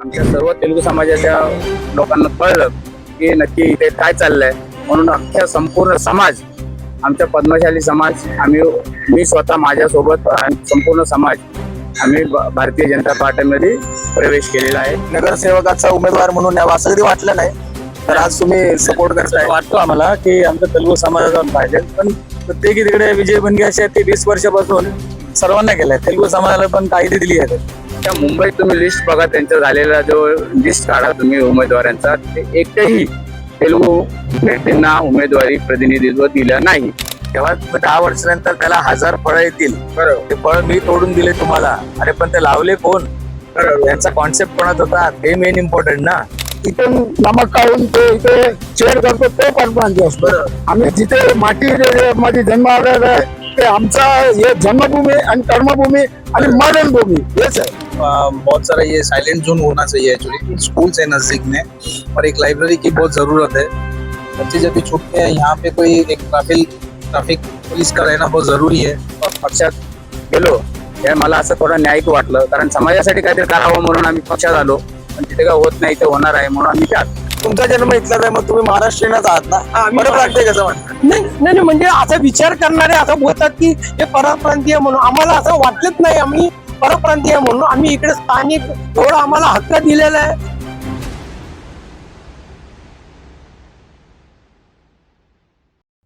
आमच्या सर्व तेलुगू समाजाच्या लोकांना कळलं की नक्की इथे काय चाललंय, म्हणून अख्ख्या संपूर्ण समाज, आमच्या पद्मशाली समाज, मी स्वतः माझ्यासोबत संपूर्ण समाज आम्ही भारतीय जनता पार्टीमध्ये प्रवेश केलेला आहे. नगरसेवकाचा उमेदवार म्हणून यावं असं कधी वाटलं नाही, तर आज तुम्ही सपोर्ट करताय. वाटतो आम्हाला की आमचं तेलुगू समाजाचा पाहिजे, पण प्रत्येकी तिकडे विजय बनगे असे ते 20 वर्षापासून सर्वांना केलंय. तेलुगू समाजाला पण कायदे दिली आहेत. त्या मुंबईत तुम्ही लिस्ट बघा, त्यांचा झालेला जो लिस्ट काढा तुम्ही उमेदवारांचा, ते एकही तेलुगू व्यक्तींना उमेदवारी प्रतिनिधित्व दिलं नाही. तेव्हा 10 वर्षानंतर त्याला 1000 फळं येतील. बरोबर. ते फळ मी तोडून दिले तुम्हाला, अरे पण ते लावले कोण? त्यांचा कॉन्सेप्ट कोणात होता ते मेन इम्पॉर्टंट ना. इथे नमक काढून ते इथे चेअर करतो तो परप्रांती असतो. आम्ही जिथे माती मध्ये जन्म आलेला आहे ते आमचा ये जन्मभूमि आणि कर्मभूमि आणि मरणभूमि हेच है. बहुत सारा ये साइलेंट जोन होना चाहिए एक्चुअली. स्कूल्स है नजदीक में और एक लाइब्रेरी की बहुत जरूरत है. बच्चे जब भी छूटते हैं यहाँ पे कोई एक ट्रैफिक पुलिस का रहना बहुत जरूरी है. पक्षात गेलो ते मला असं थोडं न्यायिक वाटलं, कारण समाजासाठी काहीतरी करावं म्हणून आम्ही पक्षात आलो, पण तिथे काय होत नाही, ते होणार आहे म्हणून आम्ही त्यात. तुमचा जन्म इथलाच आहे, मग तुम्ही महाराष्ट्रीयनच आहात ना? बरोबर वाटतंय कसं वाटतं? नाही म्हणजे असा विचार करणारे असं बोलतात की हे परप्रांतीय म्हणून. आम्हाला असं वाटलंच नाही आम्ही परप्रांतीय म्हणून. आम्ही इकडे स्थानिक एवढा आम्हाला हक्क दिलेला आहे.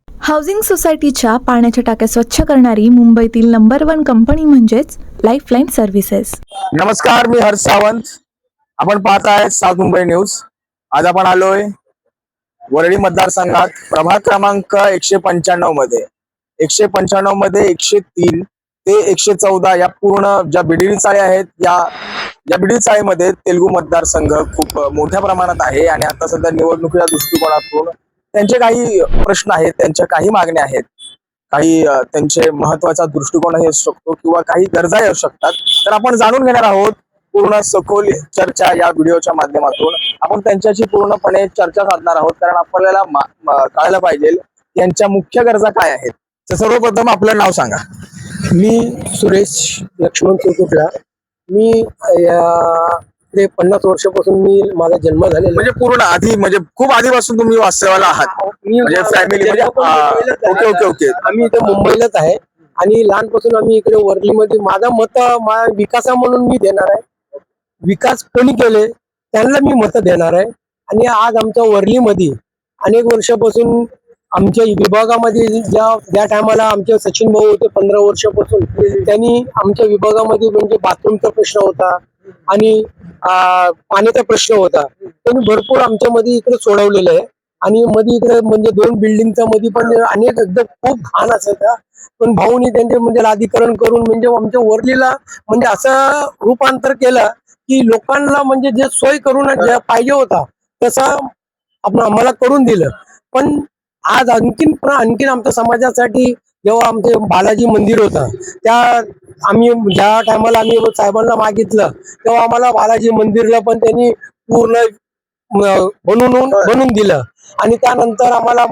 हाऊसिंग सोसायटीच्या पाण्याच्या टाक्या स्वच्छ करणारी मुंबईतील नंबर 1 कंपनी म्हणजेच लाईफलाईन सर्व्हिसेस. नमस्कार, मी हर्ष सावंत. आपण पाहत आहे साऊथ मुंबई न्यूज. आज आपण आलोय वरळी मतदारसंघात प्रभाग क्रमांक 195 मध्ये. 195 मध्ये 103 ते 114 या पूर्ण ज्या बिडिडी चाळी आहेत, या बिडिडी चाळीमध्ये तेलुगू मतदारसंघ खूप मोठ्या प्रमाणात आहे. आणि आता सध्या निवडणुकीच्या दृष्टिकोनातून त्यांचे काही प्रश्न आहेत, त्यांच्या काही मागण्या आहेत, काही त्यांचे महत्वाचा दृष्टिकोनही असू शकतो किंवा काही गरजाही असू शकतात. तर आपण जाणून घेणार आहोत पूर्ण सखोल चर्चा या व्हिडिओच्या माध्यमातून. आपण त्यांच्याशी पूर्णपणे चर्चा साधणार आहोत, कारण आपल्याला कळायला पाहिजे यांच्या मुख्य गरजा काय आहेत. तर सर्वप्रथम आपलं नाव सांगा. मी सुरेश लक्ष्मण चौकुटला. मी 50 वर्षापासून माझा जन्म झालेला. म्हणजे पूर्ण आधी, म्हणजे खूप आधीपासून तुम्ही वास्तव्याला आहात, म्हणजे फॅमिली म्हणजे ओके. आम्ही इथे मुंबईलाच आहे आणि लहानपासून आम्ही इकडे वरलीमध्ये. माझा विकासा म्हणून मी देणार आहे. विकास कोणी केले त्यांना मी मत देणार आहे. आणि आज आमच्या वरलीमध्ये अनेक वर्षापासून आमच्या विभागामध्ये ज्या टायमाला आमचे सचिन भाऊ होते 15 वर्षापासून, त्यांनी आमच्या विभागामध्ये म्हणजे बाथरूमचा प्रश्न होता आणि पाण्याचा प्रश्न होता. त्यांनी भरपूर आमच्या मध्ये इकडे सोडवलेलं आहे. आणि मध्ये इकडे म्हणजे 2 बिल्डिंगच्या मध्ये पण अनेक एकदम खूप घाण असायचा, पण भाऊनी त्यांचे म्हणजे लादीकरण करून म्हणजे आमच्या वरलीला म्हणजे असं रूपांतर केलं की लोकांना म्हणजे जे सोय करून जे पाहिजे होता तसं आपण आम्हाला करून दिलं. पण आज आणखीन आमच्या समाजासाठी जेव्हा आमचे बालाजी मंदिर होतं, त्या आम्ही ज्या टायमाला आम्ही साहेबांना मागितलं तेव्हा आम्हाला बालाजी मंदिरला पण त्यांनी पूर्ण बनवून दिलं. आणि त्यानंतर आम्हाला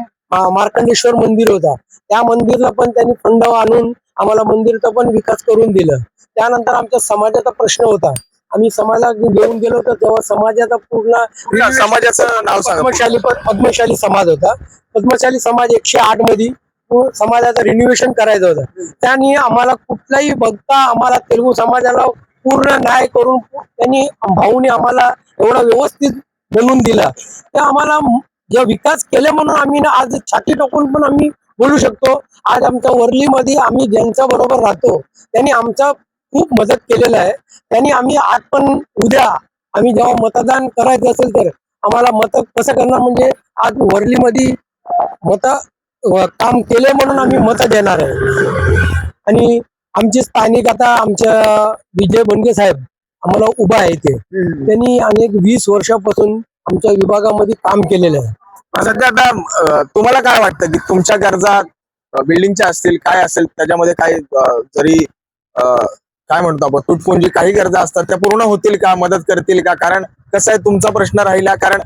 मार्कंडेश्वर मंदिर होता, त्या मंदिरला पण त्यांनी फंड आणून आम्हाला मंदिरचा पण विकास करून दिलं. त्यानंतर आमच्या समाजाचा प्रश्न होता, आम्ही समाजाला घेऊन गेलो होतो तेव्हा समाजाचा पूर्ण समाजाचं नाव सांगा. पद्मशाली समाज होता. पद्मशाली समाज 108 मध्ये समाजाचं रिन्युएशन करायचं होतं. त्यांनी आम्हाला कुठलाही बघता आम्हाला तेलुगू समाजाला पूर्ण न्याय करून त्यांनी भाऊने आम्हाला एवढा व्यवस्थित बनवून दिला. ते आम्हाला जे विकास केले म्हणून आम्ही आज छाती टाकून पण आम्ही बोलू शकतो. आज आमच्या वरलीमध्ये आम्ही ज्यांच्या बरोबर राहतो त्यांनी आमचा खूप मदत केलेलं आहे. त्यांनी आम्ही आज पण उद्या आम्ही जेव्हा मतदान करायचं असेल तर आम्हाला मत कसं करणार, म्हणजे आज वरलीमध्ये काम केले म्हणून आम्ही मत देणार आहे. आणि आमचे स्थानिक आता आमच्या विजय बनगे साहेब आम्हाला उभा आहे ते, त्यांनी अनेक 20 वर्षापासून आमच्या विभागामध्ये काम केलेलं आहे. सध्या आता तुम्हाला काय वाटतं की तुमच्या गरजा बिल्डिंगच्या असतील, काय असेल त्याच्यामध्ये काय जरी काय म्हणतो आपण तुटपुंजी काही गरजा असतात त्या पूर्ण होतील का, मदत करतील का? कारण कसं आहे, तुमचा प्रश्न राहिला, कारण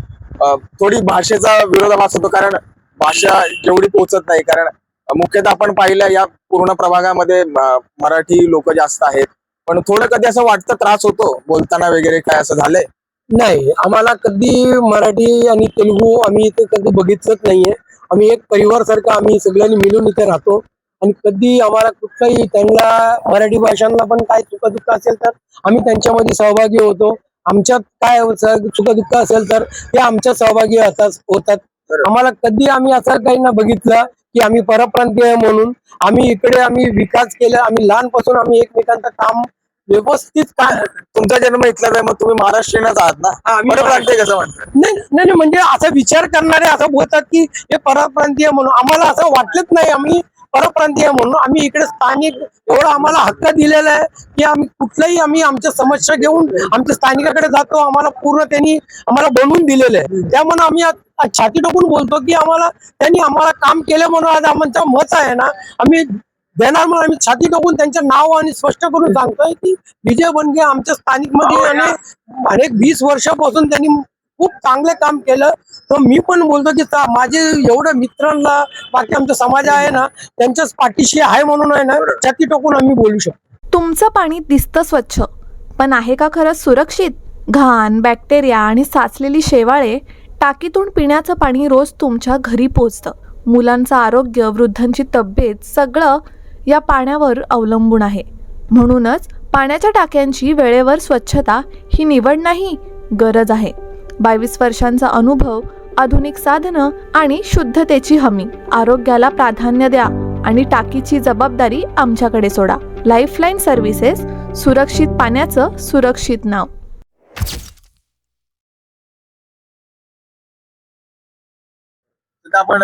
थोडी भाषेचा विरोधाभास होतो, कारण भाषा जेवढी पोहोचत नाही. कारण मुख्यतः आपण पाहिलं या पूर्ण प्रभागामध्ये मराठी लोक जास्त आहेत, पण थोडं कधी असं वाटतं त्रास होतो बोलताना वगैरे, काय असं झालंय? नाही, आम्हाला कधी मराठी आणि तेलुगू आम्ही इथे कधी बघितलंच नाहीये. आम्ही एक परिवार सारखं आम्ही सगळ्यांनी मिळून इथे राहतो आणि कधी आम्हाला कुठलाही त्यांना मराठी भाषांना पण काय सुखदुःख असेल तर आम्ही त्यांच्यामध्ये सहभागी होतो. आमच्यात काय सुखदुःख असेल तर ते आमच्या सहभागी होतात. आम्हाला कधी आम्ही असं काही ना बघितलं की आम्ही परप्रांतीय म्हणून आम्ही इकडे आम्ही विकास केला. आम्ही लहानपासून आम्ही एकमेकांचं काम व्यवस्थित तुमचा जन्म इथलाच आहे, मग तुम्ही महाराष्ट्रीयनच आहात ना? परप्रांतीय कसं म्हणतात? नाही नाही नाही, म्हणजे असा विचार करणारे असं बोलतात की हे परप्रांतीय म्हणून. आम्हाला असं वाटलंच नाही आम्ही परप्रांतीय म्हणून. आम्ही इकडे स्थानिक एवढा आम्हाला हक्क दिलेला आहे की आम्ही कुठल्याही आम्ही आमच्या समस्या घेऊन आमच्या स्थानिकाकडे जातो. आम्हाला पूर्ण त्यांनी आम्हाला बनवून दिलेलं आहे. त्यामुळे आम्ही आज छाती टाकून बोलतो की आम्हाला त्यांनी आम्हाला काम केलं म्हणून आज आमचं मत आहे ना आम्ही देणार. म्हणून आम्ही छाती टाकून त्यांचं नाव आणि स्पष्ट करून सांगतोय की विजय बनगे आमच्या स्थानिक मध्ये अनेक 20 वर्षापासून त्यांनी खूप चांगलं काम केलं. तर मी पण बोलतो की माझे एवढ्या मित्रांना बाकी आमचा समाज आहे ना त्यांच्याच पाठीशी आहे म्हणून आहे ना छाती टाकून आम्ही बोलू शकतो. तुमचं पाणी दिसतं स्वच्छ, पण आहे का खरंच सुरक्षित? घाण, बॅक्टेरिया आणि साचलेली शेवाळे टाकीतून पिण्याचं पाणी रोज तुमच्या घरी पोचतं. मुलांचं आरोग्य, वृद्धांची तब्येत सगळं या पाण्यावर अवलंबून आहे. म्हणूनच पाण्याच्या टाक्यांची वेळेवर स्वच्छता ही निवड नाही, गरज आहे. 22 वर्षांचा अनुभव, आधुनिक साधनं आणि शुद्धतेची हमी. आरोग्याला प्राधान्य द्या आणि टाकीची जबाबदारी आमच्याकडे सोडा. लाईफलाईन सर्व्हिसेस, सुरक्षित पाण्याचं सुरक्षित नाव. अपन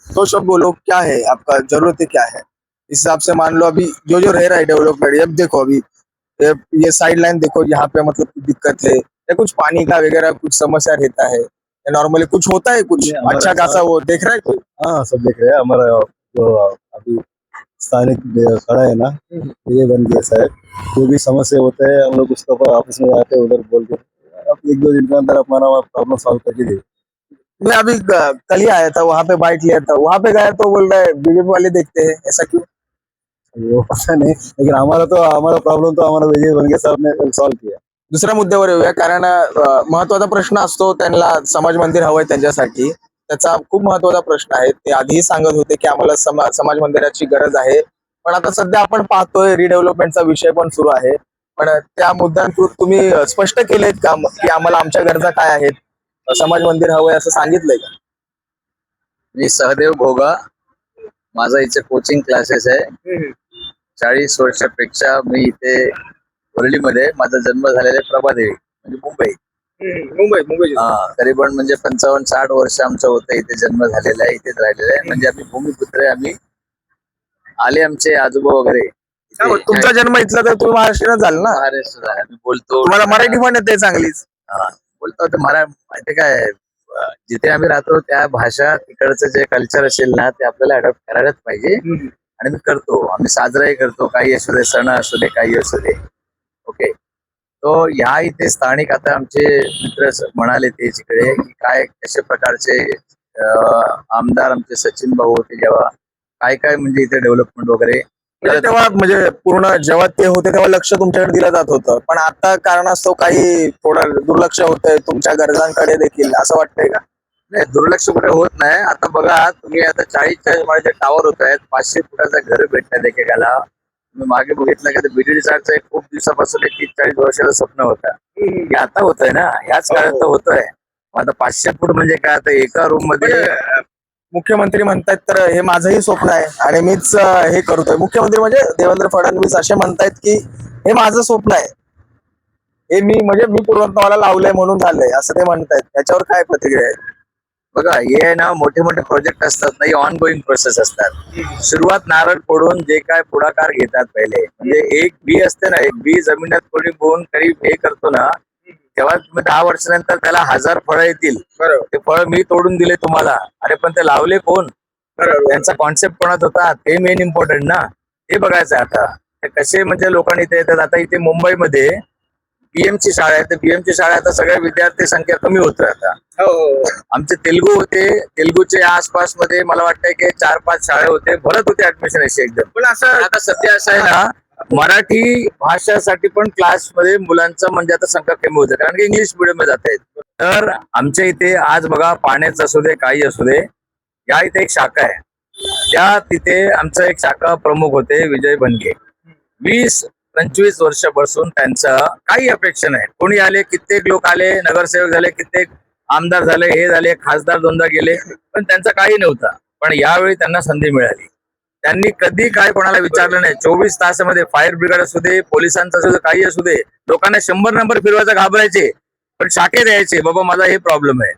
दो शब्द बोलो, क्या है आपका, जरूरतें क्या है? इस हिसाब से मान लो अभी जो जो रह रहा है डेवलपमेंट, अब देखो अभी ये साइड लाइन देखो, यहाँ पे मतलब कुछ दिक्कत है या कुछ पानी का वगैरह कुछ समस्या रहता है या नॉर्मली कुछ होता है, कुछ अच्छा खासा वो देख रहा है कोई? हाँ, सब देख रहे हैं. हमारा जो अभी स्थानिक खड़ा है ना, ये बन गया साहब. जो भी समस्या होता है हम लोग उसको ऑफिस में जाते हैं, उधर बोल के अब 1-2 दिन के अंदर हमारा प्रॉब्लम सॉल्व करके दे. मैं अभी कल ही आया था, वहां पे बाइट लिया था, वहां पे गया तो बोल रहा है बीजेपी वाले देखते हैं, ऐसा क्यों? वो पता नहीं, लेकिन हमारा प्रॉब्लेम तो हमारा विजय बनगे साहब ने सॉल्व किया. दुसऱ्या मुद्द्यावर येऊया, कारण महत्वाचा प्रश्न असतो, त्यांना समाज मंदिर हवंय त्यांच्यासाठी. त्याचा खूप महत्वाचा प्रश्न आहे. ते आधीही सांगत होते की आम्हाला समाज मंदिराची गरज आहे, पण आता सध्या आपण पाहतोय रिडेव्हलपमेंटचा विषय पण सुरू आहे. पण त्या मुद्द्यांवर तुम्ही स्पष्ट केलेत का की आम्हाला आमच्या गरजा काय आहेत, समाज मंदिर हवंय असं सांगितलंय का? मी सहदेव भोगा, माझा इथे कोचिंग क्लासेस आहे. 40 वर्षापेक्षा मी इथे वरळीमध्ये, माझा जन्म झालेला आहे प्रभादेवी म्हणजे मुंबई. तरीपण म्हणजे 55-60 वर्ष आमचं होतं इथे जन्म झालेला आहे, इथेच राहिलेला आहे. म्हणजे आम्ही भूमिपुत्र आहे. आम्ही आले आमचे आजोबा वगैरे. तुमचा जन्म इथला तर तुम्ही महाराष्ट्रात झाला ना? महाराष्ट्र आहे. आम्ही बोलतो, तुम्हाला मराठी पण येते चांगलीच. बोलतो तर माहिती काय, जिथे आम्ही राहतो त्या भाषा, तिकडचं जे कल्चर असेल ना ते आपल्याला अडॉप्ट करायलाच पाहिजे. आणि मी करतो, आम्ही साजराही करतो, काही असू दे, सण असू दे, काही असू दे. ओके. तो ह्या इथे स्थानिक आता आमचे मित्र म्हणाले ते तिकडे की काय कशा प्रकारचे आमदार आमचे सचिन भाऊ होते जेव्हा, काय काय म्हणजे इथे डेव्हलपमेंट वगैरे. तेव्हा म्हणजे पूर्ण जेव्हा ते होते तेव्हा लक्ष तुमच्याकडे दिलं जात होतं, पण आता कारणास्तव काही थोडं दुर्लक्ष होतंय तुमच्या गरजांकडे देखील, असं वाटतंय का? नाही, दुर्लक्ष कुठे होत नाही. आता बघा तुम्ही, आता 40 माळ्याचे टावर होत आहेत, 500 फुटाचं घर भेटतात एकेकाला. तुम्ही मागे बघितलं का बीडीडी चारचं एक खूप दिवसापासून 30-40 वर्षाचं स्वप्न होतं, हे आता होतंय ना, ह्याच काळात तर होतोय. आता 500 फूट म्हणजे काय, आता एका रूम मध्ये मुख्यमंत्री म्हणतायत तर हे माझंही स्वप्न आहे आणि मीच हे करतोय. मुख्यमंत्री म्हणजे देवेंद्र फडणवीस असे म्हणतायत की हे माझं स्वप्न आहे, हे मी पूर्णत्वाला लावलंय म्हणून झालंय, असं ते म्हणतायत. त्याच्यावर काय प्रतिक्रिया आहे? बघा, हे ना मोठे मोठे प्रोजेक्ट असतात ना, हे ऑन गोईंग प्रोसेस असतात. सुरुवात नारळ फोडून जे काय पुढाकार घेतात पहिले, म्हणजे एक बी असते ना, एक बी जमिनीत कोणी बोन करीब हे करतो ना, तेव्हा तुम्ही 10 वर्षानंतर त्याला 1000 फळं येतील. ते फळ मी तोडून दिले तुम्हाला, अरे पण ते लावले कोण, त्यांचा कॉन्सेप्ट कोणात होता, ते मेन इम्पॉर्टंट ना, ते बघायचं. आता ते कसे म्हणजे लोकांनी इथे येतात. आता इथे मुंबईमध्ये बीएमची शाळा आहे, तर बीएमची शाळा आता सगळ्या विद्यार्थी संख्या कमी होतोय. आता आमचे तेलुगू होते, तेलुगूच्या आसपास मध्ये मला वाटतंय की 4-5 शाळा होते, भरत होते ऍडमिशन अशी एकदम. पण असं आता सध्या असं आहे ना मराठी भाषासाठी पण क्लासमध्ये मुलांचं म्हणजे आता संख्या कमी होते, कारण की इंग्लिश मिडियम जात आहेत. तर आमच्या इथे आज बघा, पाण्याचं असू दे, काही असू दे, या इथे एक शाखा आहे. त्या तिथे आमचं एक शाखा प्रमुख होते विजय बनगे. 20-25 वर्षापासून त्यांचं काही अपेक्षा नाही. कोणी आले, कित्येक लोक आले, नगरसेवक झाले, कित्येक आमदार झाले, हे झाले, खासदार दोनदा गेले, पण त्यांचा काही नव्हता. पण यावेळी त्यांना संधी मिळाली. त्यांनी कधी काय कोणाला विचारलं नाही. 24 तासामध्ये फायर ब्रिगेड असू दे, पोलिसांचं असू दे, काही असू दे, लोकांना 100 नंबर फिरवायचा घाबरायचे, पण शाखेत यायचे, बाबा माझा हे प्रॉब्लेम आहे.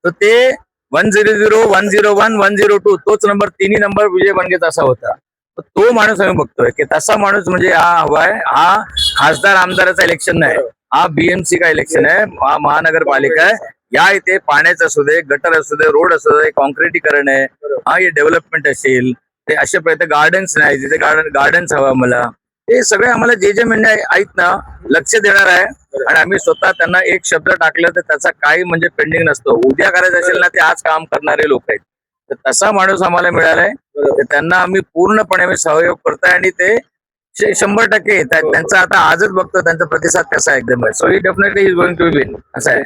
तर ते 100, 101, 102 तोच नंबर, तिन्ही नंबर विजय बनगेचा असा होता. तर तो माणूस आम्ही बघतोय की तसा माणूस म्हणजे हा हवाय. हा खासदार आमदाराचा इलेक्शन नाही, हा बीएमसी का इलेक्शन आहे, हा महानगरपालिका आहे. या इथे पाण्याचं असू दे, गटर असू दे, रोड असू दे, कॉन्क्रिटीकरण आहे, हा हे डेव्हलपमेंट असेल, ते अशा प्रकारे गार्डन्स नाही, तिथे गार्डन्स हवा मला, हे सगळे आम्हाला जे म्हणणे आहेत ना, लक्ष देणार आहे. आणि आम्ही स्वतः त्यांना एक शब्द टाकलं तर त्याचा काही म्हणजे पेंडिंग नसतो. उद्या करायचं असेल ना, ते आज काम करणारे लोक आहेत. तर तसा माणूस आम्हाला मिळालाय. तर त्यांना आम्ही पूर्णपणे आम्ही सहयोग करतोय आणि ते 100% त्यांचा आता आजच बघतो त्यांचा प्रतिसाद कसा आहे एकदम. So he definitely is going to win असं आहे.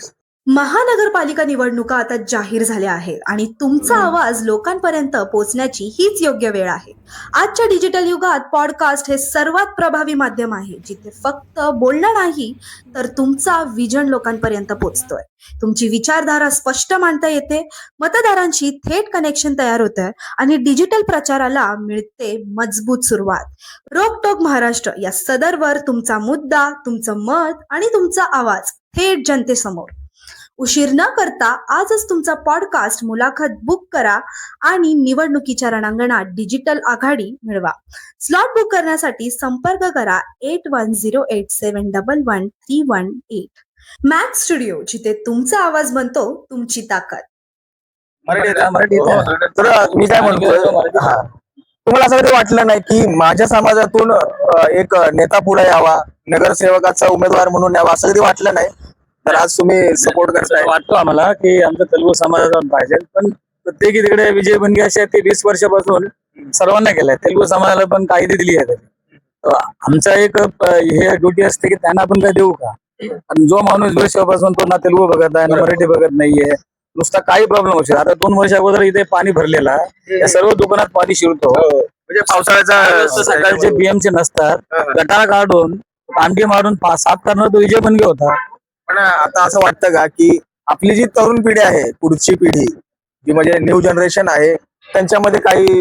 महानगरपालिका निवडणुका आता जाहीर झाल्या आहेत आणि तुमचा आवाज लोकांपर्यंत पोहोचण्याची हीच योग्य वेळ आहे. आजच्या डिजिटल युगात पॉडकास्ट हे सर्वात प्रभावी माध्यम आहे, जिथे फक्त बोलणं नाही तर तुमचा विजन लोकांपर्यंत पोहोचतोय. तुमची विचारधारा स्पष्ट मांडता येते, मतदारांशी थेट कनेक्शन तयार होतंय आणि डिजिटल प्रचाराला मिळते मजबूत सुरुवात. रोकटोक महाराष्ट्र या सदरवर तुमचा मुद्दा, तुमचं मत आणि तुमचा आवाज थेट जनतेसमोर. उशीर न करता आजच तुमचा पॉडकास्ट मुलाखत बुक करा आणि निवडणुकीच्या रणांगणात डिजिटल आघाडी मिळवा. स्लॉट बुक करण्यासाठी संपर्क करा 8108711318. मॅक्स स्टुडिओ, जिथे तुमचा आवाज बनतो तुमची ताकद. मराठी तर मी काय म्हणतोय, तुम्हाला असं कधी वाटलं नाही की माझ्या समाजातून एक नेता पुढे यावा, नगरसेवकाचा उमेदवार म्हणून यावा, असं कधी वाटलं नाही? तर आज तुम्ही सपोर्ट करताय. वाटतो आम्हाला की आमचं तेलुगू समाजाचा पाहिजे, पण प्रत्येकी तिकडे विजय बनगे असे ते 20 वर्षापासून सर्वांना केलंय. तेलुगू समाजाला पण कायदे दिली आहे. आमचा एक हे ड्युटी असते की त्यांना आपण काय देऊ का. आणि जो माणूस 20 वर्षापासून तो ना तेलुगू बघत आहे ना मराठी बघत नाहीये, नुसता काही प्रॉब्लेम होईल. आता 2 वर्ष अगोदर इथे पाणी भरलेला, या सर्व दुकानात पाणी शिरतो. म्हणजे पावसाळ्याचा सकाळचे बीएमचे नसतात, गटार काढून कांडी मारून साफ करणार तो विजय बनगे होता. पण आता असं वाटतं का की आपली जी तरुण पिढी आहे, पुढची पिढी जी म्हणजे न्यू जनरेशन आहे, त्यांच्यामध्ये काही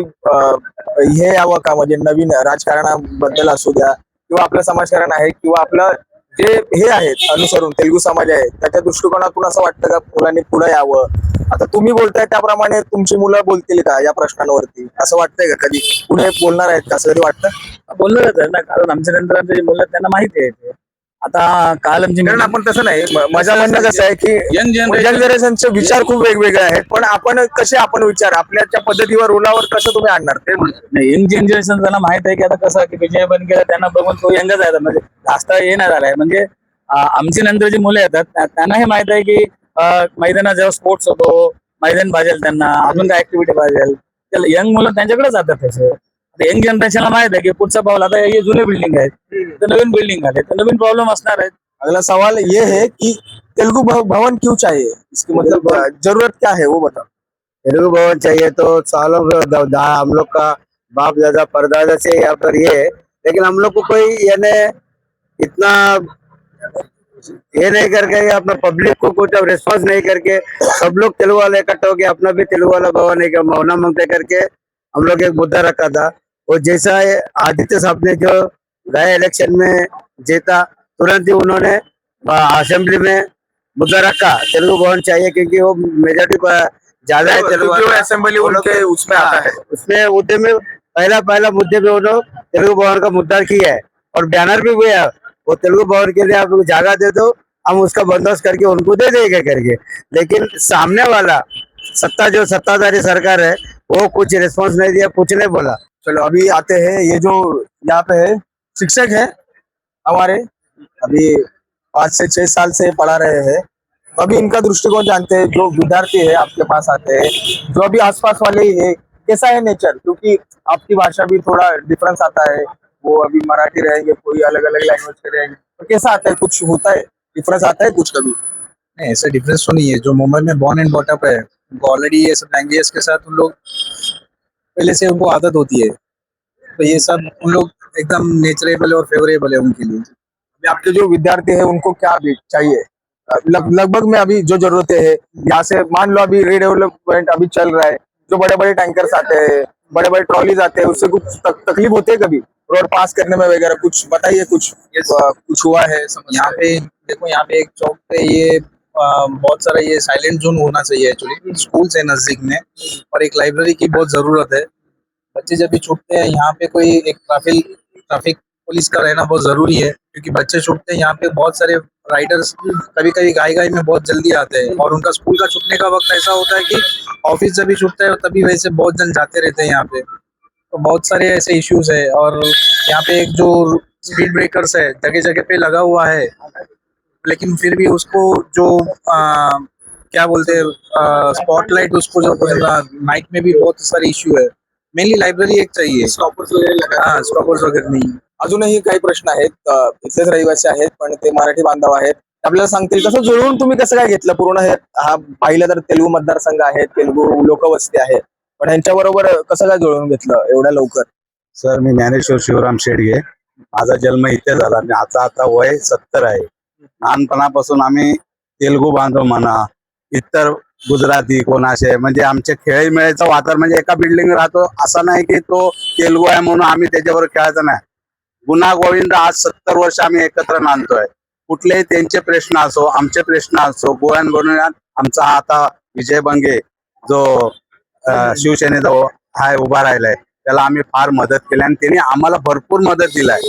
हे यावं का, म्हणजे नवीन राजकारणाबद्दल असू द्या किंवा आपलं समाजकारण आहे किंवा आपलं जे हे आहेत अनुसरून तेलुगू समाज आहे, त्याच्या दृष्टिकोनातून असं वाटतं का मुलांनी पुढे यावं? आता तुम्ही बोलताय त्याप्रमाणे तुमची मुलं बोलतील का या प्रश्नांवरती? असं वाटतंय का कधी पुढे बोलणार आहेत का, असं कधी वाटतं? बोलणारच आहे ना, कारण आमच्या नंतर आमचे जे मुलं त्यांना माहिती आहे. आता काल आमची कारण आपण तसं नाही, माझं म्हणणं कसं आहे की यंग जनरेशनचे विचार खूप वेगवेगळे आहेत, पण आपण कसे विचार आपल्याच्या पद्धतीवर रुलावर कसं तुम्ही आणणार ते? यंग जनरेशन त्यांना माहित आहे की आता कसं की विजय बनगे त्यांना बघून तो यंगच आहे, म्हणजे जास्त हे नाही झालाय. म्हणजे आमची नंतर जी मुलं येतात त्यांना हे माहित आहे की मैदानात जेव्हा स्पोर्ट्स होतो, मैदान पाहिजे, त्यांना अजून काय ऍक्टिव्हिटी पाहिजे, यंग मुलं त्यांच्याकडे जातात. त्याचे यंग जनरेशनला माहित आहे की पुढचा पाऊल, आता हे जुने बिल्डिंग आहेत तर नवीन बिल्डिंग आले तर नवीन प्रॉब्लेम असणार आहेत. अगला सवाल ये है कि तेलुगु भवन क्यों चाहिए, इसकी मतलब जरूरत क्या है वो बताओ. तेलुगु भवन चाहिए तो सालों हम लोग का बाप दादा परदादा से यहाँ पर ये है, लेकिन हम लोग को कोई यानी इतना ये नहीं करके अपना पब्लिक को कुछ रिस्पॉन्स नहीं करके सब लोग तेलुगु वाले इकट्ठा होकर अपना भी तेलुगु वाला भवन है मौना मांगते करके हम लोग एक मुद्दा रखा था. और जैसा आदित्य साहब ने जो गए इलेक्शन में जीता, तुरंत ही उन्होंने असेंबली में मुद्दा रखा तेलुगु भवन चाहिए, क्योंकि वो मेजोरिटी ज्यादा है तेलुगु असेंबली उनके उसमें आता है. उसमें मुद्दे में पहला मुद्दे में उन्होंने तेलुगु भवन का मुद्दा किया है और बैनर भी हुआ है, वो तेलुगु भवन के लिए आप जगह दे दो, हम उसका बंदोबस्त करके उनको दे देंगे करके. लेकिन सामने वाला जो सत्ताधारी सरकार है वो कुछ रिस्पॉन्स नहीं दिया, कुछ नहीं बोला. चलो अभी आते हैं, ये जो यहाँ पे है शिक्षक है हमारे, अभी 5 से 6 साल से पढ़ा रहे हैं, तो अभी इनका दृष्टिकोण जानते हैं. जो विद्यार्थी है आपके पास आते हैं, जो अभी आसपास वाले ही है, कैसा है नेचर, क्योंकि आपकी भाषा भी थोड़ा डिफरेंस आता है, वो अभी मराठी रहेंगे, कोई अलग अलग लैंग्वेज के रहेंगे, तो कैसा आता है, कुछ होता है, डिफरेंस आता है कुछ कभी? नहीं, ऐसा डिफरेंस तो नहीं है। जो मुंबई में बॉर्न एंड बॉटअप है, उनको ऑलरेडी ये सब लैंग्वेज के साथ उन लोग पहले से उनको आदत होती है, तो ये सब उन लोग एकदम नेचरेबल और फेवरेबल है उनके लिए। अभी आपके जो विद्यार्थी है उनको क्या अभी चाहिए? लगभग में अभी जो जरूरतें है, यहाँ से मान लो अभी रीडेवलपमेंट अभी चल रहा है, जो बड़े बड़े टैंकर्स आते हैं, बड़े बड़े ट्रॉलीज आते हैं, उससे कुछ तकलीफ होती है कभी रोड पास करने में वगैरह? कुछ बताइए, कुछ हुआ है समस्या? यहाँ पे देखो, यहाँ पे एक चौक पे ये बहुत सारा ये साइलेंट जोन होना चाहिए एक्चुअली। स्कूल्स है नजदीक में और एक लाइब्रेरी की बहुत जरूरत है। बच्चे जब भी छूटते हैं यहाँ पे कोई एक ट्रैफिक पुलिस का रहना बहुत जरूरी है, क्योंकि बच्चे छूटते हैं यहाँ पे। बहुत सारे राइडर्स कभी कभी गाई में बहुत जल्दी आते हैं और उनका स्कूल का छूटने का वक्त ऐसा होता है कि ऑफिस जब भी छूटता है तभी वैसे बहुत जन जाते रहते हैं यहाँ पे। तो बहुत सारे ऐसे इश्यूज है। और यहाँ पे एक जो स्पीड ब्रेकर्स है जगह जगह पे लगा हुआ है, लेकिन फिर भी उसको जो क्या बोलते हैं स्पॉटलाइट, उसको जो नाइट में भी बहुत सारे इश्यू है। मेनली लाइब्रेरी एक चाहिए, स्टॉपर्स वगैरह नहीं। अजूनही काही प्रश्न आहेत, इथलेच रहिवासी आहेत पण ते मराठी बांधव आहेत, आपल्याला सांगतील कसं जुळवून तुम्ही कसं काय घेतलं पूर्ण हे? हा पाहिलं तर तेलुगू मतदारसंघ आहे, तेलुगू लोकवस्ती आहे, पण यांच्याबरोबर कसं काय जुळवून घेतलं एवढ्या लवकर? सर, मी ज्ञानेश्वर शिवराम शेडगे. माझा जन्म इथे झाला आणि आता वय 70 आहे. लहानपणापासून आम्ही तेलुगू बांधव म्हणा, इतर गुजराती कोणाचे, म्हणजे आमचे खेळीमेळीचं वातावरण, म्हणजे एका बिल्डिंग राहतो, असं नाही की तो तेलुगू आहे म्हणून आम्ही त्याच्याबरोबर खेळायचं नाही. गुन्हा गोविंद आज 70 वर्ष आम्ही एकत्र नांदतोय. कुठलेही त्यांचे प्रश्न असो, आमचे प्रश्न असो, गोव्यात आमचा आता विजय बंगे जो शिवसेनेचा आहे उभा राहिलाय, त्याला आम्ही फार मदत केली आणि त्यांनी आम्हाला भरपूर मदत दिलाय.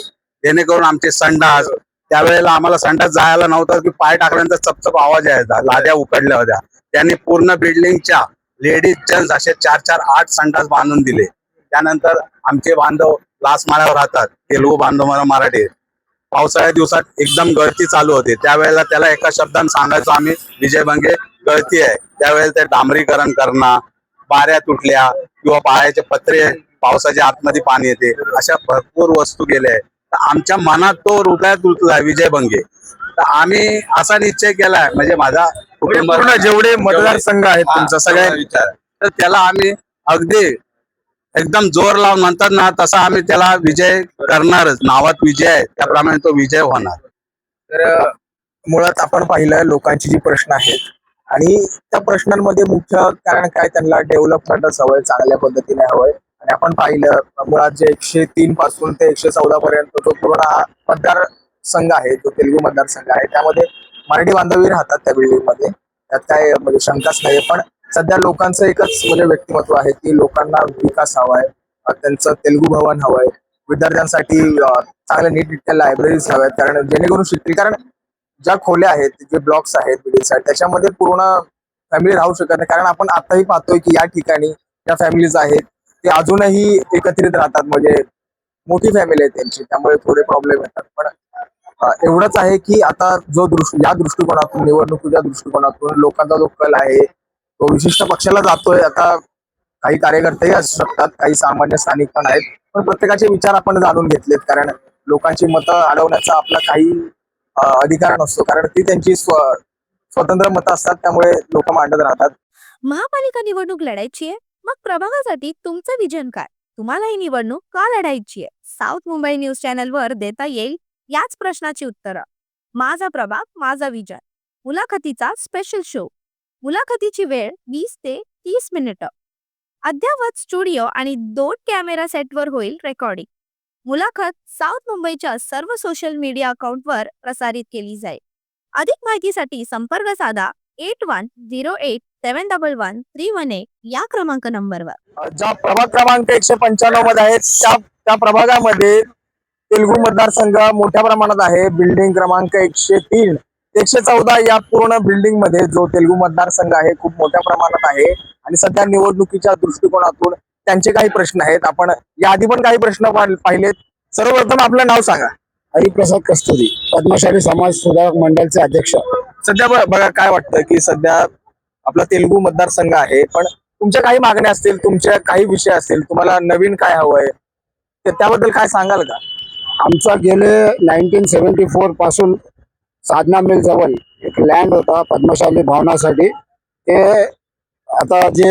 जेणेकरून आमचे संडास, त्यावेळेला आम्हाला संडास जायला नव्हतं की पाय टाकल्यानंतर चपचप आवाज यायचा, लाद्या उकडल्या होत्या. त्यांनी पूर्ण बिल्डिंगच्या लेडीज जेंट्स असे 4-8 संडास बांधून दिले. त्यानंतर आमचे बांधव लास्ट माळ्यावर राहतात, तेलुगू बांधव मला मराठी, पावसाळ्या दिवसात एकदम गळती चालू होते, त्यावेळेला त्याला एका शब्दाने सांगायचो आम्ही, विजय बंगे गळती आहे. त्यावेळेला ते डांबरीकरण करणं, बाऱ्या तुटल्या किंवा पायाचे पत्रे पावसाच्या आतमध्ये पाणी येते, अशा भरपूर वस्तू केल्या आहेत. तर आमच्या मनात तो हृदयात रुतलाय विजय बंगे. तर आम्ही असा निश्चय केलाय, म्हणजे माझा कुटुंब जेवढे मतदारसंघ आहेत तुमचा सगळ्या विचार, तर त्याला आम्ही अगदी एकदम जोर लावून म्हणतात ना, तसा आम्ही त्याला विजय करणारच. नावात विजय आहे त्याप्रमाणे तो विजय होणार. तर मुळात आपण पाहिलं लोकांची जी प्रश्न आहेत आणि त्या प्रश्नांमध्ये मुख्य कारण काय, त्यांना डेव्हलपमेंट हवंय, चांगल्या पद्धतीने हवंय. आणि आपण पाहिलं मुळात जे 103 पासून ते 114 पर्यंत जो पूर्ण हा मतदारसंघ आहे, जो तेलुगू मतदारसंघ आहे, त्यामध्ये मराठी बांधवी राहतात त्या बिल्डिंग मध्ये, त्यात काय म्हणजे शंकाच नाही. पण सध्या लोकांचं एकच म्हणजे व्यक्तिमत्व आहे की लोकांना विकास हवाय, त्यांचं तेलुगू भवन हवंय, विद्यार्थ्यांसाठी चांगल्या नीटनेटक्या लायब्ररीज हव्यात, कारण जेणेकरून शिकतील. कारण ज्या खोल्या आहेत, जे ब्लॉक्स आहेत बिल्डिंग्स आहेत, त्याच्यामध्ये पूर्ण फॅमिली राहू शकत नाही. कारण आपण आताही पाहतोय की या ठिकाणी ज्या फॅमिलीज आहेत ते अजूनही एकत्रित राहतात, म्हणजे मोठी फॅमिली आहे त्यांची, त्यामुळे थोडे प्रॉब्लेम येतात. पण एवढंच आहे की आता या दृष्टिकोनातून, निवडणुकीच्या दृष्टिकोनातून लोकांचा जो कल आहे तो विशिष्ट पक्षाला जातोय. आता काही कार्यकर्तेही असू शकतात, काही सामान्य स्थानिक पण आहेत, पण प्रत्येकाचे विचार आपण जाणून घेतलेत. कारण लोकांची मतं अडवण्याचा आपला काही अधिकार नसतो, कारण ती त्यांची स्वतंत्र मतं असतात, त्यामुळे लोक मांडत राहतात. महापालिका निवडणूक लढायची आहे, मग प्रभागासाठी तुमचं विजन काय? तुम्हाला ही निवडणूक का लढायची आहे? साऊथ मुंबई न्यूज चॅनलवर देता येईल याच प्रश्नाची उत्तरं. माझा प्रभाग माझा विजन, मुलाखतीचा स्पेशल शो. मुलाखतीची वेळ 20 ते 30 मिनिटं. अद्ययावत स्टुडिओ आणि 2 कॅमेरा सेटवर होईल रेकॉर्डिंग. मुलाखत साऊथ मुंबईच्या सर्व सोशल मीडिया अकाउंटवर प्रसारित केली जाईल. अधिक माहितीसाठी संपर्क साधा 8108711318 या क्रमांक नंबरवर. ज्या प्रभाग क्रमांक 195 मध्ये आहेत त्या प्रभागामध्ये तेलुगू मतदारसंघ मोठ्या प्रमाणात आहे. बिल्डिंग क्रमांक 103 114 या पूर्ण बिल्डिंग मध्ये जो तेलुगू मतदारसंघ आहे खूप मोठ्या प्रमाणात आहे. आणि सध्या निवडणुकीच्या दृष्टिकोनातून त्यांचे काही प्रश्न आहेत. आपण याआधी पण काही प्रश्न पाहिलेत. सर्वप्रथम आपलं नाव सांगा. हरिप्रसाद कस्तुरी, पद्मशाली समाज सुधारक मंडळचे अध्यक्ष. सध्या बघा काय वाटतं की सध्या आपला तेलुगू मतदारसंघ आहे, पण तुमच्या काही मागण्या असतील, तुमच्या काही विषय असतील, तुम्हाला नवीन काय हवंय त्याबद्दल काय सांगाल का? आमचा गेले 1974 पासून साधना मिल जवळ एक लँड होता पद्मशाली भवनासाठी. ते आता जे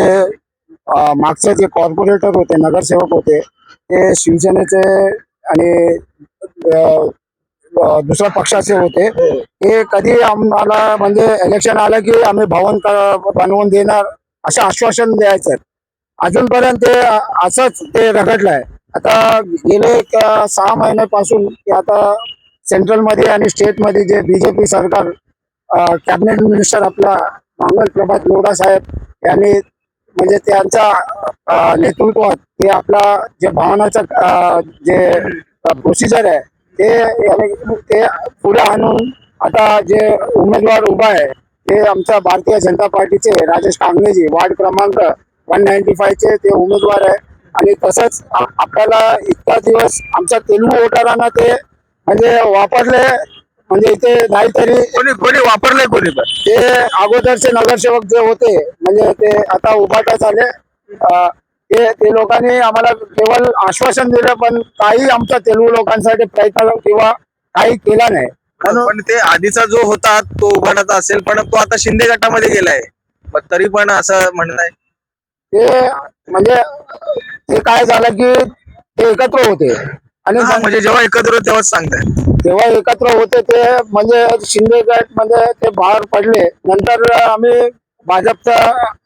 मागचे जे कॉर्पोरेटर होते, नगरसेवक होते, ते शिवसेनेचे आणि दुसऱ्या पक्षाचे होते. ते कधी आम्हाला म्हणजे इलेक्शन आलं की आम्ही भवन बनवून देणार असं आश्वासन द्यायचं. अजूनपर्यंत ते असंच ते रगडलंय. आता गेले 6 महिन्यापासून की आता सेंट्रलमध्ये आणि स्टेटमध्ये जे बीजेपी सरकार कॅबिनेट मिनिस्टर आपला मंगल प्रभात लोढा साहेब यांनी म्हणजे त्यांच्या नेतृत्वात ते आपला जे भवनाचं जे प्रोसिजर आहे ते पुढे आणून आता जे उमेदवार उभा आहे ते आमच्या भारतीय जनता पार्टीचे राजेश कांगणेजी वार्ड क्रमांक 195 चे ते उमेदवार आहे. आणि तसंच आपल्याला इतका दिवस आमच्या तेलुगू वोटरांना ते म्हणजे वापरले, म्हणजे इथे नाहीतरी कोणी वापरलंय कोणी पण? ते अगोदरचे नगरसेवक जे होते म्हणजे ते आता उभाटा झाले. ते लोकांनी आम्हाला केवळ आश्वासन दिलं, पण काही आमच्या तेलुगू लोकांसाठी प्रयत्न किंवा काही केला नाही. पण ते आधीचा जो होता तो उभाटाचा असेल, पण तो आता शिंदे गटामध्ये गेलाय. पण तरी पण असं म्हणणं आहे ते म्हणजे ते काय झालं की ते एकत्र होते आणि म्हणजे जेव्हा एकत्र होते तेव्हाच सांगताय. तेव्हा एकत्र होते ते म्हणजे शिंदे गट म्हणजे ते बाहेर पडले. नंतर आम्ही भाजपचं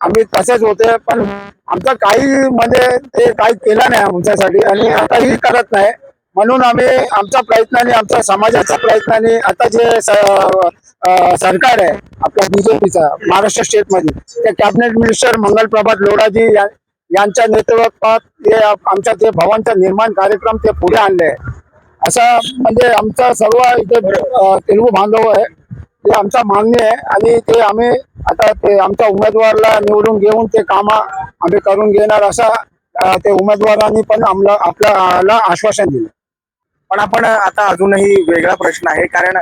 आम्ही तसेच होते, पण आमचं काही म्हणजे ते काही केलं नाही आमच्यासाठी आणि आताही करत नाही. म्हणून आम्ही आमच्या प्रयत्नाने, आमच्या समाजाच्या प्रयत्नाने आता जे सरकार आहे आपल्या बीजेपीचा महाराष्ट्र स्टेटमध्ये, ते कॅबिनेट मिनिस्टर मंगल प्रभात लोढाजी यांच्या नेतृत्वात ते आमच्या ते भवनचा निर्माण कार्यक्रम ते पुढे आणले. असं म्हणजे आमचा सर्व इथे तेलुगू बांधव आहे ते आमचा मागणी आहे आणि ते आम्ही आता ते आमच्या उमेदवाराला निवडून घेऊन ते काम आम्ही करून घेणार असं ते उमेदवारांनी पण आपल्याला आश्वासन दिलं. पण आपण आता अजूनही वेगळा प्रश्न आहे, कारण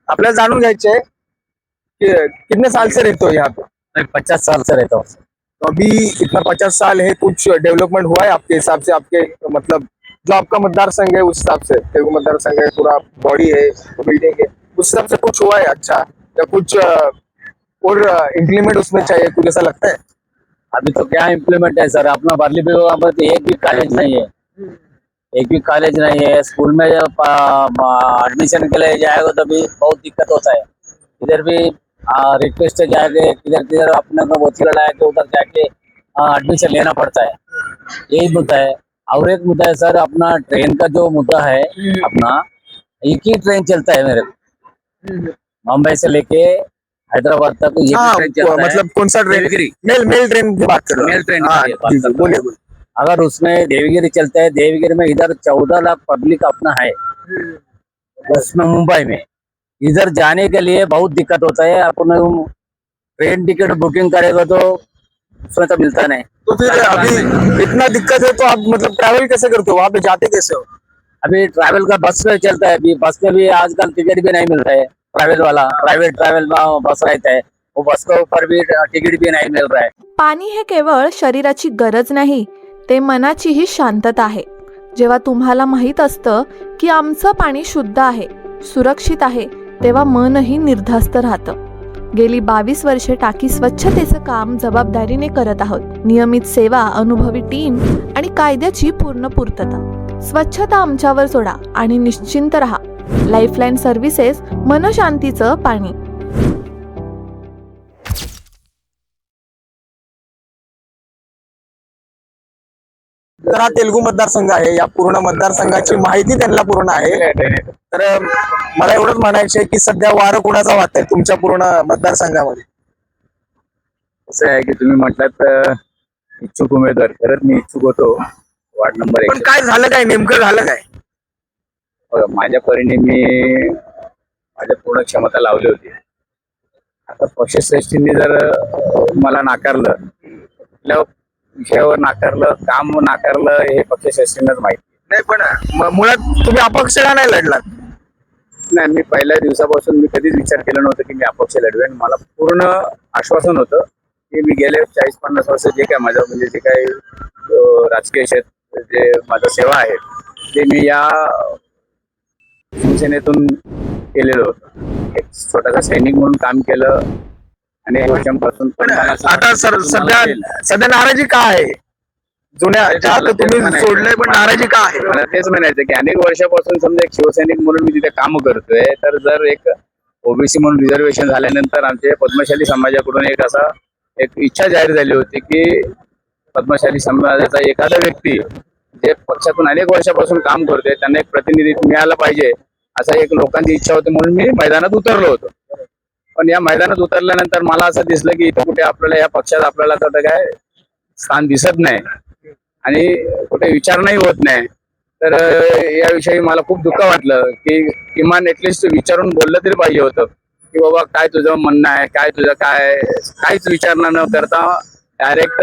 आपल्याला जाणून घ्यायचे कि कितने साल से रहते हो यहाँ पे? मैं 50 साल से रहता हूँ। तो अभी इतना 50 साल है, कुछ डेवलपमेंट हुआ है आपके हिसाब से? आपके मतलब जो आपका मतदार संघ है उस हिसाब से, तेलुगु मतदार संघ है, पूरा बॉडी है, बिल्डिंग है, उस हिसाब से कुछ हुआ है अच्छा, या कुछ और इम्प्लीमेंट उसमें चाहिए, कुछ ऐसा लगता है? अभी तो क्या इम्प्लीमेंट है सर, अपना बार्ली पर एक भी कॉलेज नहीं है, एक भी कॉलेज नहीं है। स्कूल में जब एडमिशन के लिए जाएगा तो भी बहुत दिक्कत होता है। इधर भी रिक्वेस्ट जाके किधर अपने को बोतल लाया के उधर जाके एडमिशन लेना पड़ता है, यही मुद्दा है। और एक मुद्दा है सर, अपना ट्रेन का जो मुद्दा है, अपना एक ही ट्रेन चलता है मेरे मुंबई से लेके हैदराबाद तक, एक ही ट्रेन चलता है। मतलब कौन सा ट्रेन? मेल ट्रेन की बात कर रहे हो? मेल ट्रेन की हाँ, बात कर रहा हूँ। बोलिए। अगर उसमें देवगिरी चलता है, देवगिरी में इधर 14 लाख पब्लिक अपना है, उसमें मुंबई में इधर जाने के लिए बहुत दिक्कत होता है। अपन ट्रेन टिकट बुकिंग करेगा तो उसमें तो मिलता नहीं। तो फिर अभी इतना दिक्कत है तो आप मतलब ट्रैवल कैसे करते हो, वहाँ पे जाते कैसे हो? अभी ट्रैवल का बस में चलता है, अभी बस में भी आजकल टिकट भी नहीं मिल रहा है। ट्रैवल वाला ट्रैवल बस रहता है, वो बस के ऊपर भी टिकट भी नहीं मिल रहा है। पाणी हे केवळ शरीराची गरज नाही, ते मनाचीही शांतता आहे. जेव्हा तुम्हाला माहीत असतं की आमचं पाणी शुद्ध आहे, सुरक्षित आहे, तेव्हा मनही निर्धास्त राहतं. गेली 22 वर्षे टाकी स्वच्छतेचं काम जबाबदारीने करत आहोत. नियमित सेवा, अनुभवी टीम आणि कायद्याची पूर्ण पूर्तता. स्वच्छता आमच्यावर सोडा आणि निश्चिंत रहा. लाईफलाईन सर्व्हिसेस, मनशांतीचं पाणी. तर हा तेलुगू मतदारसंघ आहे, या पूर्ण मतदारसंघाची माहिती त्यांना पूर्ण आहे. तर मला एवढंच म्हणायचं आहे की सध्या वारं कोणाचा वाटतंय तुमच्या पूर्ण मतदारसंघामध्ये? असं आहे की तुम्ही म्हटलात इच्छुक उमेदवार, खरंच मी इच्छुक होतो वार्ड नंबर 1. पण काय झालं, काय नेमकं झालं काय? माझ्या परीने मी माझ्या पूर्ण क्षमता लावली होती. आता पक्षश्रेष्ठींनी जर मला नाकारलं, कुठल्या विषयावर नाकारलं, काम नाकारलं, हे पक्षश्रेष्ठींनाच माहिती. नाही, पण मुळात तुम्ही अपक्ष का नाही लढलात? नाही, मी पहिल्या दिवसापासून मी कधीच विचार केला नव्हता की मी अपक्ष लढवेन. मला पूर्ण आश्वासन होतं की मी गेले 40-50 वर्ष जे काय माझं म्हणजे जे काही राजकीय क्षेत्र जे माझं सेवा आहे ते मी या शिवसेनेतून केलेलं होतं. एक छोटासा सैनिक म्हणून काम केलं अनेक वर्षांपासून. पण मला असं आता वाटतं सर की तुम्हाला सध्या मिळेल. सध्या नाराजी का आहे? जुन्या ज्या आता तुम्ही सोडलंय पण नाराजी का आहे? मला तेच म्हणायचं की अनेक वर्षापासून समजा एक शिवसैनिक म्हणून मी तिथे काम करतोय, तर जर एक ओबीसी म्हणून रिझर्वेशन झाल्यानंतर आमच्या पद्मशाली समाजाकडून एक इच्छा जाहीर झाली होती की पद्मशाली समाजाचा एखादा व्यक्ती जे पक्षातून अनेक वर्षापासून काम करतोय त्यांना एक प्रतिनिधित्व मिळालं पाहिजे, असा एक लोकांची इच्छा होती. म्हणून मी मैदानात उतरलो होतो. पण या मैदानात उतरल्यानंतर मला असं दिसलं की इथं कुठे आपल्याला या पक्षात आपल्याला आता काय स्थान दिसत नाही आणि कुठे विचार नाही होत नाही. तर याविषयी मला खूप दुःख वाटलं की किमान ऍटलिस्ट विचारून बोललं तरी पाहिजे होतं की बाबा काय तुझं म्हणणं आहे, काय तुझं काहीच विचारणा न करता डायरेक्ट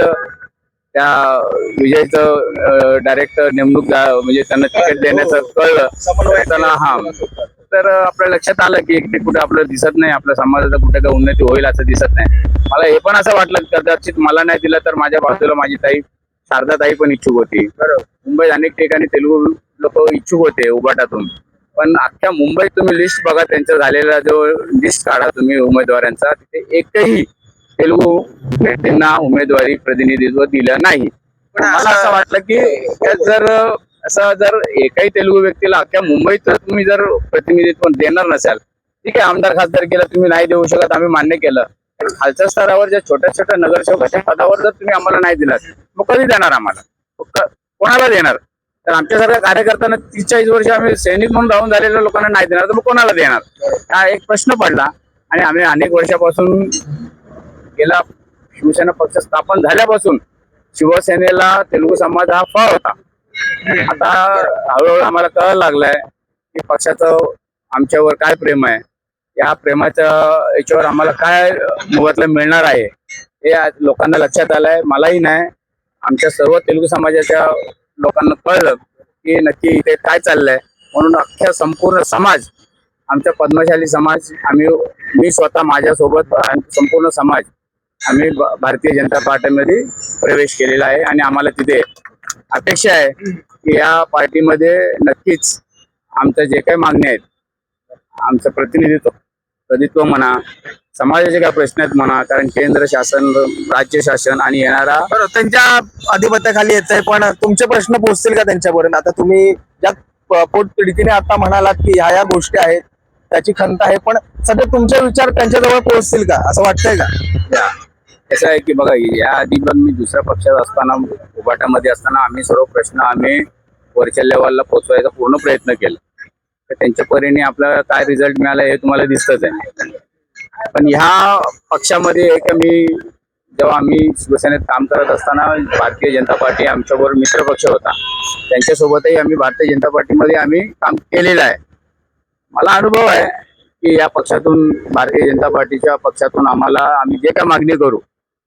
त्या विजयचं डायरेक्ट नेमणूक म्हणजे त्यांना तिकीट देण्याचं कळलं. त्यांना हा तर आपल्या लक्षात आलं की कुठे आपल्याला दिसत नाही, आपल्या समाजाचं कुठे काय उन्नती होईल असं दिसत नाही. मला हे पण असं वाटलं कदाचित मला नाही दिलं तर माझ्या बाजूला माझी ताई शारदाताई पण इच्छुक होती. मुंबईत अनेक ठिकाणी तेलुगू लोक इच्छुक होते उभाटातून. पण अख्ख्या मुंबईत तुम्ही लिस्ट बघा, त्यांचा झालेला जो लिस्ट काढा तुम्ही उमेदवारांचा, तिथे एकही तेलुगू व्यक्तींना उमेदवारी प्रतिनिधित्व दिलं नाही. पण मला असं वाटलं की जर एकाही तेलुगू व्यक्तीला अख्ख्या मुंबईत तुम्ही जर प्रतिनिधित्व देणार नसाल, ठीक आहे आमदार खासदारकीला तुम्ही नाही देऊ शकत, आम्ही मान्य केलं. खालच्या स्तरावर ज्या छोट्या छोट्या नगरसेवकाच्या पदावर जर तुम्ही आम्हाला नाही दिलात, मग कधी देणार आम्हाला? कोणाला देणार? तर आमच्यासारख्या कार्यकर्त्यांना 30-40 वर्ष आम्ही सैनिक म्हणून राहून झालेल्या लोकांना नाही देणार तर मग कोणाला देणार? हा एक प्रश्न पडला. आणि आम्ही अनेक वर्षापासून गेला शिवसेना पक्ष स्थापन झाल्यापासून शिवसेनेला तेलुगू समाज हा फळ होता. आता हळूहळू आम्हाला कळायला लागलाय की पक्षाचं आमच्यावर काय प्रेम आहे, या प्रेमाच्या याच्यावर आम्हाला काय मोबदला मिळणार आहे हे आज लोकांना लक्षात आलंय. मलाही नाही, आमच्या सर्व तेलुगू समाजाच्या लोकांना कळलं की नक्की इथे काय चाललंय. म्हणून अख्ख्या संपूर्ण समाज, आमच्या पद्मशाली समाज, मी स्वतः माझ्यासोबत संपूर्ण समाज आम्ही भारतीय जनता पार्टीमध्ये प्रवेश केलेला आहे. आणि आम्हाला तिथे अपेक्षा आहे की या पार्टीमध्ये नक्कीच आमच्या जे काही मागण्या आहेत, आमचं प्रतिनिधित्व म्हणा, समाजाचे काय प्रश्न आहेत म्हणा, कारण केंद्र शासन, राज्य शासन आणि येणारा बरं, त्यांच्या अधिपत्याखाली येत आहे, पण तुमचे प्रश्न पोहोचतील का त्यांच्यापर्यंत? आता तुम्ही ज्या पोटतिडकीने आता म्हणालात की ह्या गोष्टी आहेत, त्याची खंत आहे, पण सध्या तुमचे विचार त्यांच्याजवळ पोहोचतील का असं वाटतंय का? कसं आहे की बघा, या आधी पण मी दुसऱ्या पक्षात असताना, उभाटामध्ये असताना आम्ही सर्व प्रश्न वरच्या लेवलला पोहोचवायचा पूर्ण प्रयत्न केला. तर त्यांच्या परीने आपल्याला काय रिझल्ट मिळाला हे तुम्हाला दिसतच आहे. पण ह्या पक्षामध्ये जेव्हा आम्ही शिवसेनेत काम करत असताना भारतीय जनता पार्टी आमच्याबरोबर मित्र पक्ष होता, त्यांच्यासोबतही आम्ही भारतीय जनता पार्टीमध्ये आम्ही काम केलेलं आहे. मला अनुभव आहे की या पक्षातून, भारतीय जनता पार्टीच्या पक्षातून आम्ही जे काय मागणी करू,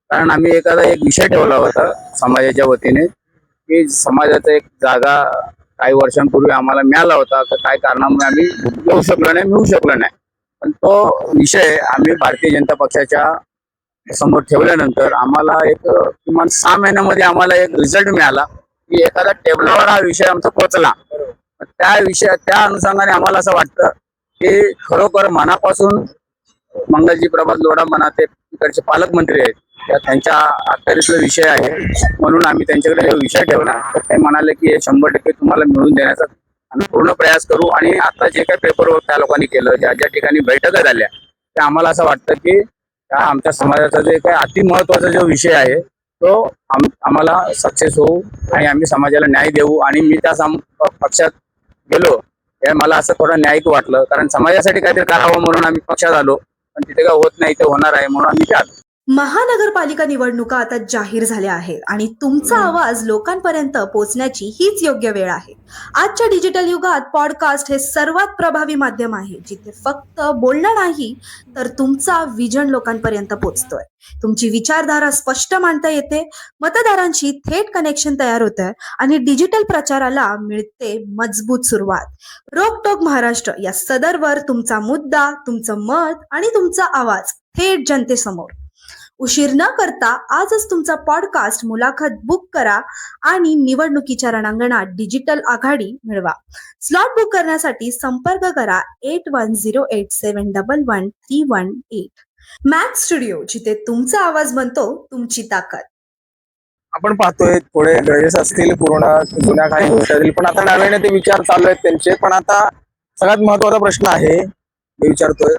कारण आम्ही एक विषय ठेवला होता समाजाच्या वतीने की समाजाचा एक जागा काही वर्षांपूर्वी आम्हाला मिळाला होता, तर काय कारणामुळे आम्ही मिळू शकलो नाही. पण तो विषय आम्ही भारतीय जनता पक्षाच्या समोर ठेवल्यानंतर आम्हाला किमान 6 महिन्यामध्ये आम्हाला एक रिझल्ट मिळाला की एखाद्या टेबलावर हा विषय आमचा पोहोचला. त्या अनुषंगाने आम्हाला असं वाटतं की खरोखर मनापासून मंगलजी प्रभात लोढा म्हणा, ते तिकडचे पालकमंत्री आहेत, त्यांच्या अखत्यारीतला विषय आहे, म्हणून आम्ही त्यांच्याकडे जो विषय ठेवला तर ते म्हणाले की 100% तुम्हाला मिळवून देण्याचा आम्ही पूर्ण प्रयास करू. आणि आता जे काही पेपरवर्क त्या लोकांनी केलं, ज्या ज्या ठिकाणी बैठका झाल्या, ते आम्हाला असं वाटतं की आमच्या समाजाचा जे काही अति महत्वाचा जो विषय आहे तो आम्हाला सक्सेस होऊ आणि आम्ही समाजाला न्याय देऊ. आणि मी त्या पक्षात गेलो हे मला असं थोडं न्यायिक वाटलं, कारण समाजासाठी काहीतरी करावं म्हणून आम्ही पक्षात आलो. पण तिथे काय होत नाही, ते होणार आहे म्हणून आम्ही ते आलो. महानगरपालिका निवडणुका आता जाहीर झाल्या आहेत आणि तुमचा आवाज लोकांपर्यंत पोहोचण्याची हीच योग्य वेळ आहे. आजच्या डिजिटल युगात पॉडकास्ट हे सर्वात प्रभावी माध्यम आहे, जिथे फक्त बोलणं नाही तर तुमचा विजन लोकांपर्यंत पोहोचतोय. तुमची विचारधारा स्पष्ट मांडता येते, मतदारांशी थेट कनेक्शन तयार होतंय आणि डिजिटल प्रचाराला मिळते मजबूत सुरुवात. रोकटोक महाराष्ट्र या सदरवर तुमचा मुद्दा, तुमचं मत आणि तुमचा आवाज थेट जनतेसमोर. उशीर न करता आजच तुमचा पॉडकास्ट मुलाखत बुक करा आणि निवडणुकीच्या रणांगणात डिजिटल आघाडी मिळवा. स्लॉट बुक करण्यासाठी संपर्क करा 8108711318. मॅक्स स्टुडिओ, जिथे तुमचा आवाज बनतो तुमची ताकद. आपण पाहतोय थोडे गरजेचे असतील पूर्ण जुन्या काही गोष्टी, पण आता नव्याने ते विचार चालू आहेत त्यांचे. पण आता सगळ्यात महत्वाचा प्रश्न आहे, मी विचारतोय,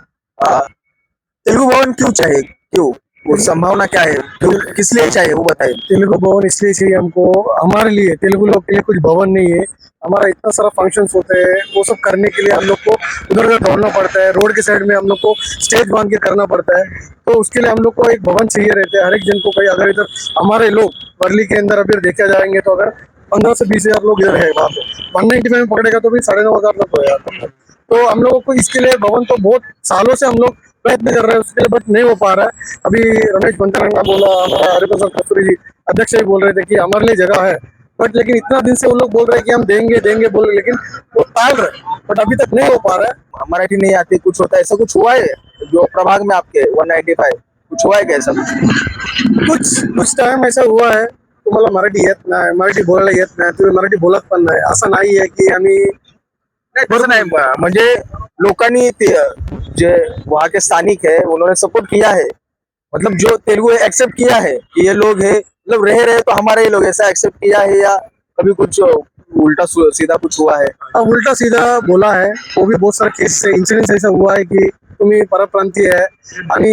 तेलुगु भवन क्यों चाहिए, क्यों, वो संभावना क्या है, क्यों, किस लिए चाहिए, वो बताइए. तेलुगु भवन इसलिए चाहिए हमको, हमारे लिए तेलुगु लोग के लिए कुछ भवन नहीं है. हमारा इतना सारा फंक्शंस होते हैं, वो सब करने के लिए हम लोग को उधर उधर दौड़ना पड़ता है. रोड के साइड में हम लोग को स्टेज बांध के करना पड़ता है. तो उसके लिए हम लोग को एक भवन चाहिए रहते हैं हर एक जन को. कहीं अगर इधर हमारे लोग वर्ली के अंदर अभी देखा जाएंगे तो अगर 15 से 20 हजार लोग इधर है, वहाँ पे 195 में पकड़ेगा तो भी 9,500 लोग हो जाता. तो हम लोगों को इसके लिए भवन तो बहुत सालों से हम लोग प्रयत्न कर रहे हैं उसके लिए, बट नहीं हो पा रहा है. अभी रमेश बंतरंगा बोला, हमारा हरिप्रसाद कस्तूरी जी अध्यक्ष भी बोल रहे थे कि हमारे लिए जगह है, बट लेकिन इतना दिन से वो लोग बोल रहे हैं कि हम देंगे देंगे बोल रहे, लेकिन वो टाल रहे, बट अभी तक नहीं हो पा रहा है. मराठी नहीं आती, कुछ होता है, ऐसा कुछ हुआ है जो प्रभाग में आपके 195 कुछ हुआ है क्या ऐसा? कुछ टाइम ऐसा हुआ आहे, तुम्हाला मराठी येत नाही, मराठी बोलायला येत नाही, तुम्ही मराठी बोलत पण नाही, असं नाही आहे की आम्ही बरं नाही, म्हणजे लोकांनी जे वहाँ के स्थानिक है उन्होंने सपोर्ट किया है, मतलब जो तेलुगु एक्सेप्ट किया है कि ये लोग है, मतलब रह रहे तो हमारे ही लोग, ऐसा एक्सेप्ट किया है या कभी कुछ उल्टा सीधा कुछ हुआ है? उल्टा सीधा बोला है, वो भी बहुत सारे केस से इन्सिडेंट ऐसा हुआ है की तुम्ही परप्रांतीय आहे आणि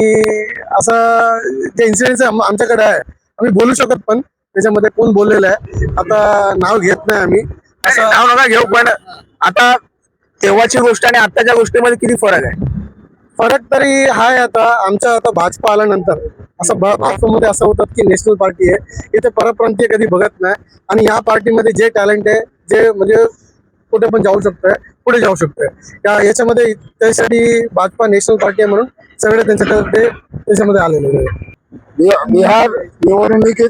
असं जे इन्सिडेंट आमच्याकडे आहे, आम्ही बोलू शकत पण त्याच्यामध्ये कोण बोललेलं आहे आता नाव घेत नाही आम्ही. असं नाव नका घेऊ, पण आता तेव्हाची गोष्ट आणि आताच्या गोष्टीमध्ये किती फरक आहे? फरक तरी हाय. आता आमच्या आता भाजपा आल्यानंतर असं भाजपमध्ये असं होतं की नॅशनल पार्टी आहे, इथे परप्रांतीय कधी बघत नाही आणि या पार्टीमध्ये जे टॅलेंट आहे, जे म्हणजे कुठे पण जाऊ शकतोय, पुढे जाऊ शकतोय, याच्यामध्ये त्यासाठी भाजपा नॅशनल पार्टी आहे म्हणून सगळे त्यांच्याकडे त्याच्यामध्ये आलेले आहे. बिहार निवडणुकीत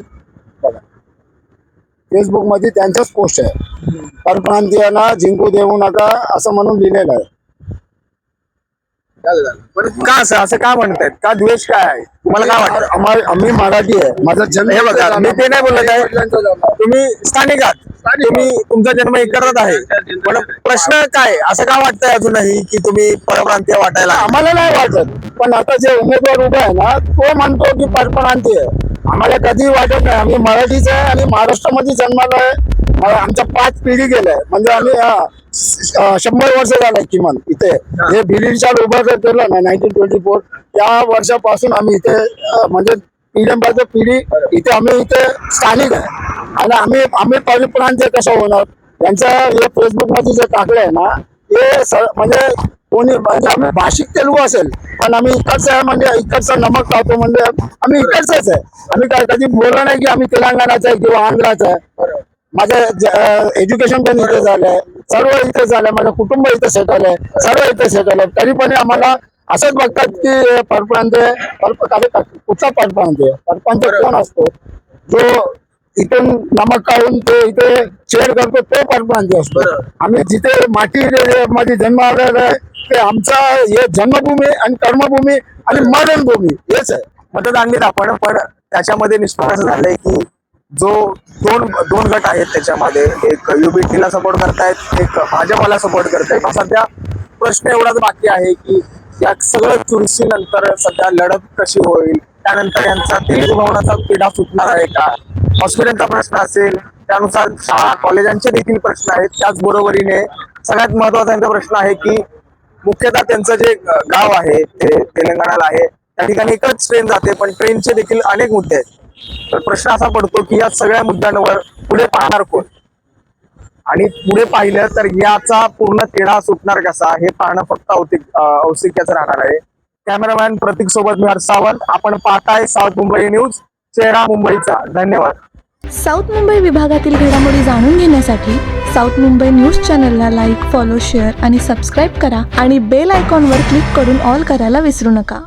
फेसबुक मध्ये त्यांचाच पोस्ट आहे, परप्रांतीयांना जिंकू देऊ नका असं म्हणून लिहिलेलं आहे. पण का असं का म्हणतायत, का द्वेष काय आहे, तुम्हाला काय वाटतं? आम्ही मराठी आहे, माझा जन्म हे बघा, मी ते नाही बोलत आहे, तुम्ही स्थानिक आहात, तुम्ही तुमचा जन्म इकडचाच आहे, पण प्रश्न काय असं का वाटतंय अजूनही की तुम्ही परप्रांतीय वाटायला? आम्हाला नाही वाटत, पण आता जे उमेदवार उभा आहे ना तो म्हणतो की परप्रांतीय आहे. आम्हाला कधी वाटत नाही, आम्ही मराठीच आहे आणि महाराष्ट्रामध्ये जन्माला आहे. आमच्या 5 पिढी गेल्या, म्हणजे आम्ही 100 वर्ष झालं किमान इथे. हे ब्रिटिशांनी उभं केलं ना 1924, त्या वर्षापासून आम्ही इथे म्हणजे पिढी इथे आम्ही इथे स्थानिक आहे आणि आम्ही परप्रांतीय कसं होणार. त्यांचं हे फेसबुक मध्ये जे टाकलं आहे ना हे म्हणजे कोणी म्हणजे आम्ही भाषिक तेलुगू असेल पण आम्ही इकडचं आहे, म्हणजे इकडचं नमक खातो म्हणजे आम्ही इकडचंच आहे. आम्ही काय कधी बोललो नाही की आम्ही तेलंगणाचं आहे किंवा आंध्राचं आहे. माझं एज्युकेशन पण इथे झालंय, सर्व इथे झालंय, माझं कुटुंब इथे सेटल आहे, सर्व इथे सेटल आहे. तरी पण आम्हाला असंच बघतात की परप्रांतीय, कुठचा परप्रांतीय, परप्रांतीय कोण असतो? जो इथून नमक काढून ते इथे शेअर करतो तो परप्रांतीय असतो. आम्ही जिथे माती मध्ये जन्म आलेला आहे ते आमचा हे जन्मभूमी आणि कर्मभूमी आणि मरणभूमी हेच आहे. मतदान देत आपण, पण त्याच्यामध्ये निष्पन्न असं झालंय की जो दोन गट आहेत त्याच्यामध्ये, एक UBT ला सपोर्ट करतायत, एक भाजपाला सपोर्ट करतायत. सध्या प्रश्न एवढाच बाकी आहे की या सगळं चुरशीनंतर सध्या लढत कशी होईल, त्यानंतर यांचा तेलुगु भवनाचा पिढा सुटणार आहे का, हॉस्पिटलचा प्रश्न असेल, त्यानुसार शाळा कॉलेजांचे देखील प्रश्न आहेत. त्याचबरोबरीने सगळ्यात महत्वाचा त्यांचा प्रश्न आहे की मुख्यतः त्यांचं जे गाव आहे ते तेलंगणाला आहे, त्या ठिकाणी एकच ट्रेन जाते, पण ट्रेनचे देखील अनेक मुद्दे आहेत. तर प्रश्न असा पडतो की या सगळ्या मुद्द्यांवर पुढे पाहणार कोण, आणि पुढे पाहिलं तर याचा पूर्ण तिढा सुटणार कसा हे पाहणं फक्त औत्सुक्याचं राहणार आहे. कॅमेरामॅन प्रतीक सोबत मी हर्ष सावंत, आपण पाहताय साऊथ मुंबई न्यूज, चेहरा मुंबईचा. धन्यवाद. साऊथ मुंबई विभागातील घडामोडी जाणून घेण्यासाठी साऊथ मुंबई न्यूज चॅनलला लाईक, फॉलो, शेअर आणि सबस्क्राईब करा आणि बेल आयकॉनवर क्लिक करून ऑल करायला विसरू नका.